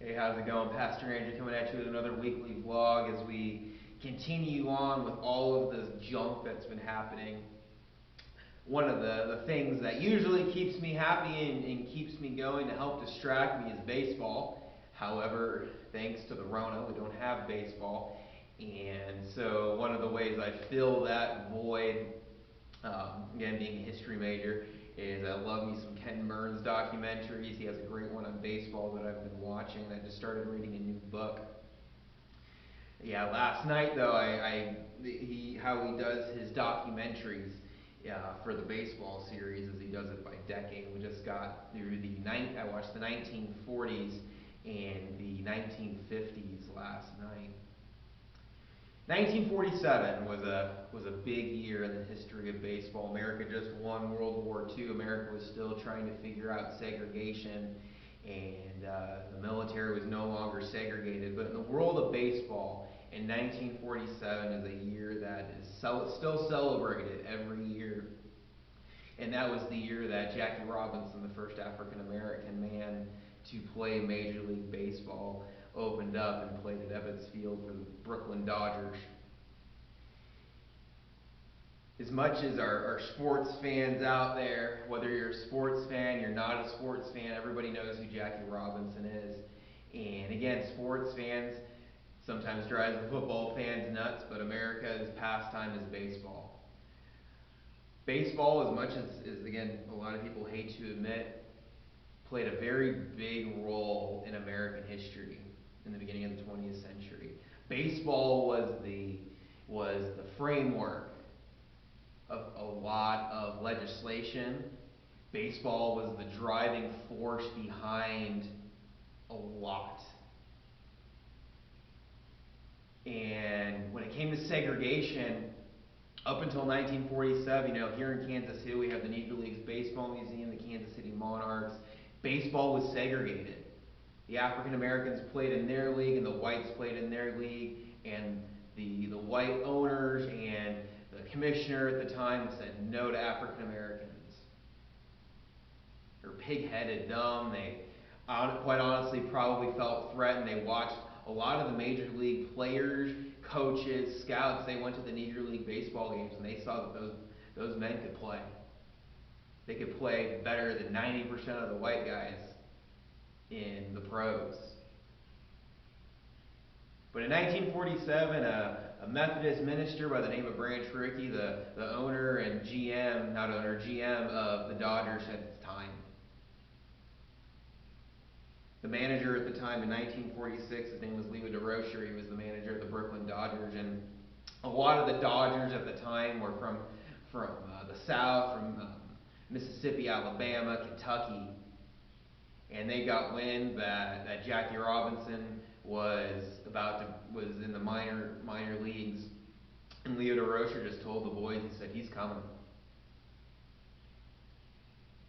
Hey, how's it going? Pastor Andrew coming at you with another weekly vlog as we continue on with all of this junk that's been happening. One of the things that usually keeps me happy and keeps me going to help distract me is baseball. However, thanks to the Rona, we don't have baseball. And so one of the ways I fill that void, again being a history major, is I love me some Ken Burns documentaries. He has a great one on baseball that I've been watching. I just started reading a new book. Yeah, last night though, how he does his documentaries for the baseball series is he does it by decade. We just got through I watched the 1940s and the 1950s last night. 1947 was a big year in the history of baseball. America just won World War II. America was still trying to figure out segregation, and the military was no longer segregated. But in the world of baseball, in 1947 is a year that is still celebrated every year. And that was the year that Jackie Robinson, the first African American man to play Major League Baseball, opened up and played at Ebbets Field for the Brooklyn Dodgers. As much as our sports fans out there, whether you're a sports fan, you're not a sports fan, everybody knows who Jackie Robinson is. And again, sports fans sometimes drives the football fans nuts, but America's pastime is baseball. Baseball, as much as again, a lot of people hate to admit, played a very big role in American history in the beginning of the 20th century. Baseball was the framework of a lot of legislation. Baseball was the driving force behind a lot. And when it came to segregation, up until 1947, here in Kansas City, we have the Negro Leagues Baseball Museum, the Kansas City Monarchs. Baseball was segregated. The African Americans played in their league, and the whites played in their league, and the white owners and the commissioner at the time said no to African Americans. They're pig-headed, dumb. They quite honestly probably felt threatened. They watched a lot of the major league players, coaches, scouts. They went to the Negro League baseball games and they saw that those men could play. They could play better than 90% of the white guys in the pros. But in 1947, a Methodist minister by the name of Branch Rickey, the owner and GM of the Dodgers at the time. The manager at the time in 1946, his name was Leo Durocher. He was the manager of the Brooklyn Dodgers, and a lot of the Dodgers at the time were from the South, from Mississippi, Alabama, Kentucky, and they got wind that Jackie Robinson was in the minor leagues, and Leo Durocher just told the boys, he said, he's coming.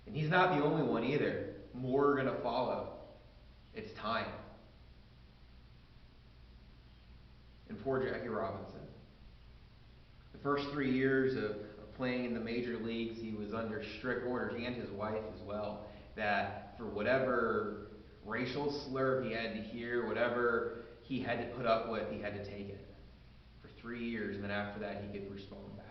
And he's not the only one either. More are going to follow. It's time. And poor Jackie Robinson. The first 3 years of playing in the major leagues, he was under strict orders, and his wife as well, that for whatever racial slur he had to hear, whatever he had to put up with, he had to take it for 3 years, and then after that he could respond back.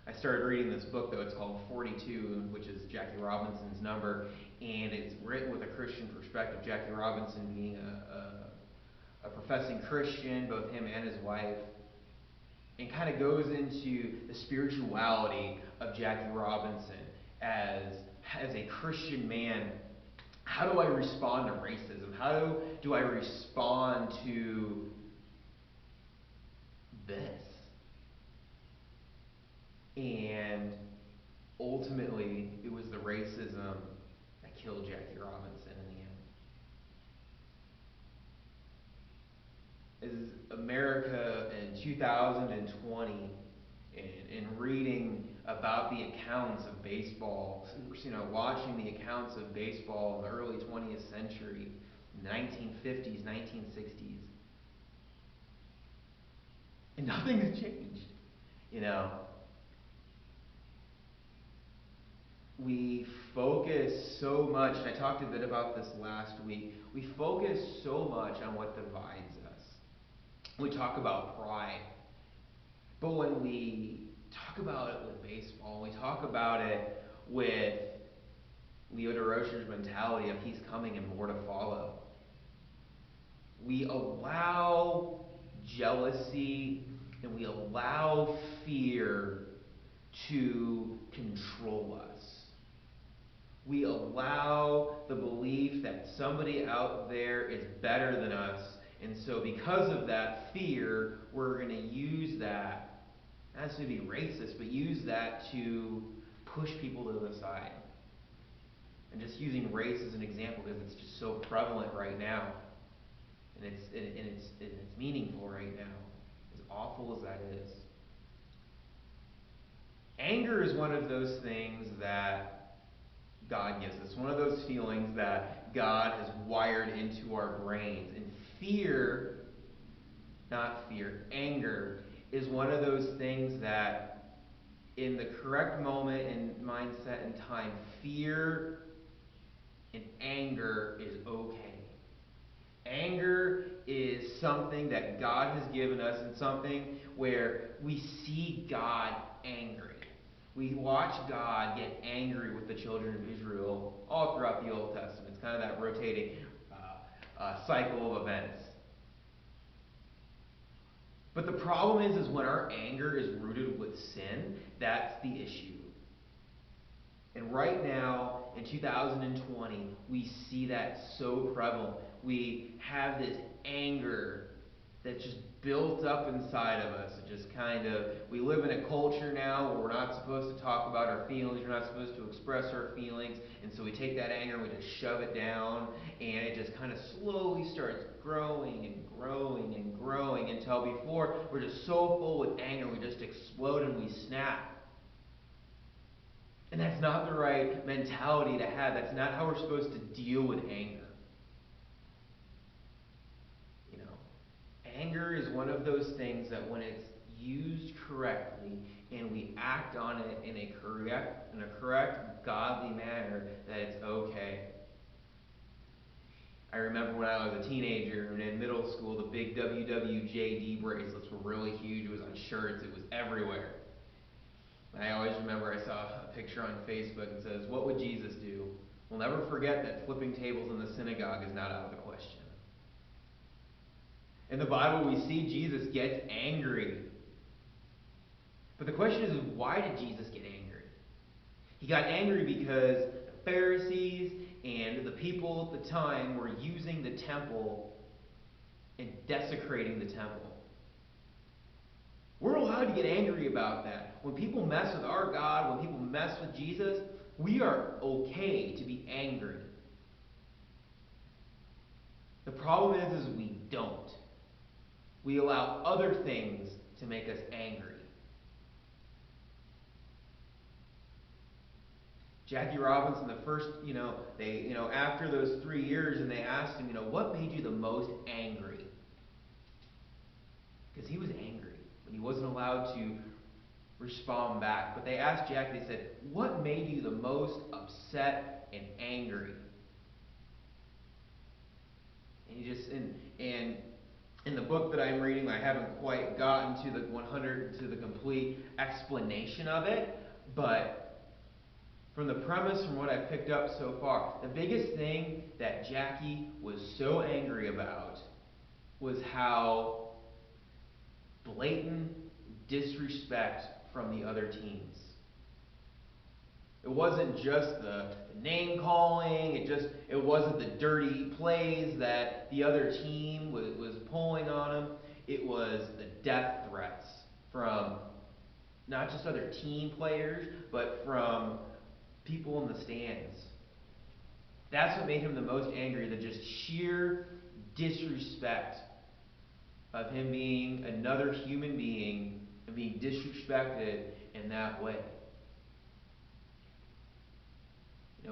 I started reading this book, though. It's called 42, which is Jackie Robinson's number, and it's written with a Christian perspective. Jackie Robinson being a professing Christian, both him and his wife, and kind of goes into the spirituality of Jackie Robinson as a Christian man. How do I respond to racism? How do I respond to this? And ultimately, it was the racism that killed Jackie Robinson in the end. As America in 2020, in reading about the accounts of baseball, watching the accounts of baseball in the early 20th century, 1950s, 1960s, and nothing has changed, we focus so much, and I talked a bit about this last week, we focus so much on what divides us. We talk about pride. But when we talk about it with baseball, we talk about it with Leo DeRocher's mentality of he's coming and more to follow, we allow jealousy and we allow fear to control us. We allow the belief that somebody out there is better than us, and so because of that fear, we're going to use that, not to be racist, but use that to push people to the side. And just using race as an example because it's just so prevalent right now, and it's meaningful right now, as awful as that is. Anger is one of those things that God gives us, one of those feelings that God has wired into our brains. And anger is one of those things that in the correct moment and mindset and time, fear and anger is okay. Anger is something that God has given us and something where we see God angry. We watch God get angry with the children of Israel all throughout the Old Testament. It's kind of that rotating cycle of events. But the problem is when our anger is rooted with sin, that's the issue. And right now, in 2020, we see that so prevalent. We have this anger that's just built up inside of us. It just we live in a culture now where we're not supposed to talk about our feelings, we're not supposed to express our feelings, and so we take that anger and we just shove it down, and it just kind of slowly starts growing and growing and growing until before we're just so full with anger, we just explode and we snap. And that's not the right mentality to have. That's not how we're supposed to deal with anger. Anger is one of those things that when it's used correctly and we act on it in a correct, godly manner, that it's okay. I remember when I was a teenager and in middle school, the big WWJD bracelets were really huge. It was on shirts. It was everywhere. And I always remember I saw a picture on Facebook that says, "What would Jesus do?" We'll never forget that flipping tables in the synagogue is not out of the question. In the Bible, we see Jesus gets angry. But the question is, why did Jesus get angry? He got angry because the Pharisees and the people at the time were using the temple and desecrating the temple. We're allowed to get angry about that. When people mess with our God, when people mess with Jesus, we are okay to be angry. The problem is we don't. We allow other things to make us angry. Jackie Robinson, the first, after those 3 years, and they asked him, what made you the most angry? Because he was angry, but he wasn't allowed to respond back. But they asked Jackie, they said, what made you the most upset and angry? And he just, and in the book that I'm reading, I haven't quite gotten to the complete explanation of it, but from the premise, from what I've picked up so far, the biggest thing that Jackie was so angry about was how blatant disrespect from the other teams. It wasn't just the name calling, it wasn't the dirty plays that the other team was pulling on him. It was the death threats from not just other team players, but from people in the stands. That's what made him the most angry, the just sheer disrespect of him being another human being and being disrespected in that way.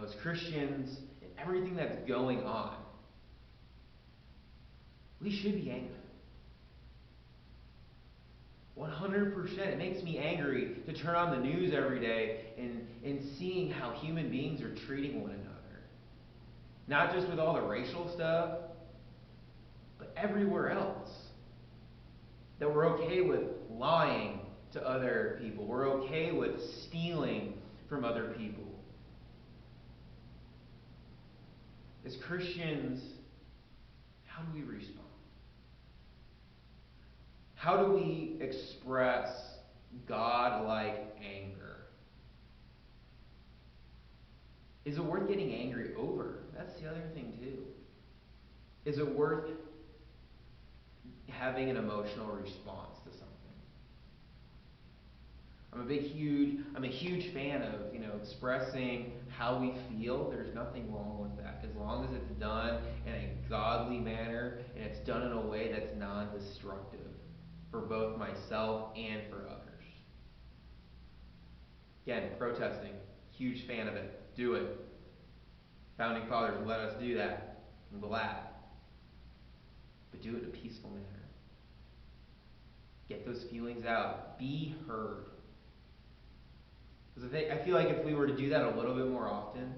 As Christians, and everything that's going on, we should be angry. 100%. It makes me angry to turn on the news every day and seeing how human beings are treating one another. Not just with all the racial stuff, but everywhere else. That we're okay with lying to other people. We're okay with stealing from other people. As Christians, how do we respond? How do we express God-like anger? Is it worth getting angry over? That's the other thing too. Is it worth having an emotional response to something? I'm a huge fan of, expressing how we feel. There's nothing wrong with that. As long as it's done in a godly manner and it's done in a way that's non-destructive for both myself and for others. Again, protesting, huge fan of it. Do it. Founding fathers let us do that. I'm glad. But do it in a peaceful manner. Get those feelings out. Be heard. Because I feel like if we were to do that a little bit more often,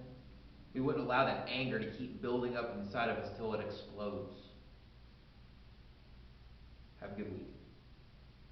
we wouldn't allow that anger to keep building up inside of us till it explodes. Have a good week.